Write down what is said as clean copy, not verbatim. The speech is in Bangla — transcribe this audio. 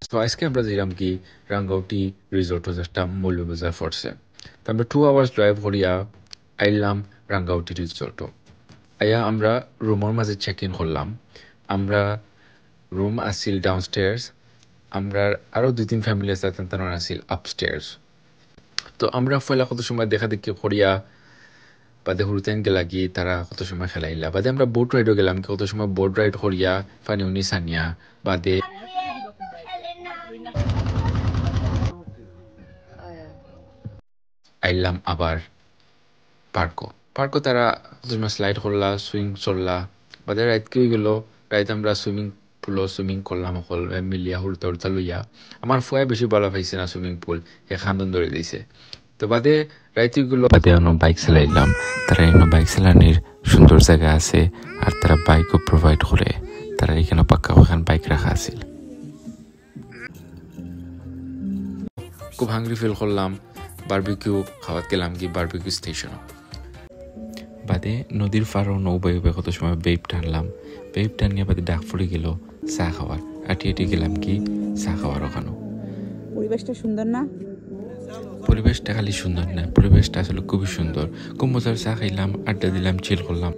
সো আজকে আমরা যেলাম কি রাঙ্গাউটি রিসোর্ট যেটা মৌলভীবাজার ফোর্টসে। তো আমরা 2 hours ড্রাইভ করিয়া আইলাম রাঙ্গাউটি রিসোর্ট। আইয়া আমরা রুমের মাঝে চেক ইন করলাম। আমরা রুম আসিল ডাউনস্টেয়ার্স, আমরা আরো 2-3 ফ্যামিলি আছে তারা আসিল আপস্টেয়ার্স। তো আমরা ফয়লা কত সময় দেখা দেখি করিয়া বাদে হুরুতেন গেলা কি তারা কত সময় খেলাইলা, বাদে আমরা বোট রাইডও গেলাম কি কত সময় বোট রাইড করিয়া ফানি উনি সানিয়া বাদে আইলাম আবার পার্কও তারা কত সময় স্লাইড করলা, সুইং চললা, বাদে রাইত কি হয়ে গেল, রাইত আমরা সুইমিং করলাম সকল মিলিয়া হুড়তা হুড়তা লইয়া। আমার ফুয়াই বেশি ভালো পাইছে না সুইমিং পুল, এ খান্দন ধরে দিছে। তো বাদে রাইতে গুলো বাদে অন্য বাইক চালাইলাম। তারা এখানে বাইক চালানির সুন্দর জায়গা আছে আর তারা বাইকও প্রোভাইড করে। তারা এখানে পাক্কা ওখানে বাইক রাখা আছিল। খুব হাংরি ফিল করলাম, বারবিকিউ খাওয়াত গেলাম কি বারবিকিউ স্টেশন। বাদে নদীর পাড়ও নৌবাই কত সময় বেব টানলাম, বেব টানিয়ে বাদে ডাক পড়ে গেল চা খাওয়ার। আটি গেলাম কি চা খাওয়ার ওখানে। পরিবেশটা সুন্দর না? পরিবেশটা খালি সুন্দর না, পরিবেশটা আসলে খুবই সুন্দর। খুব মজার চা খাইলাম, আড্ডা দিলাম, চিল করলাম।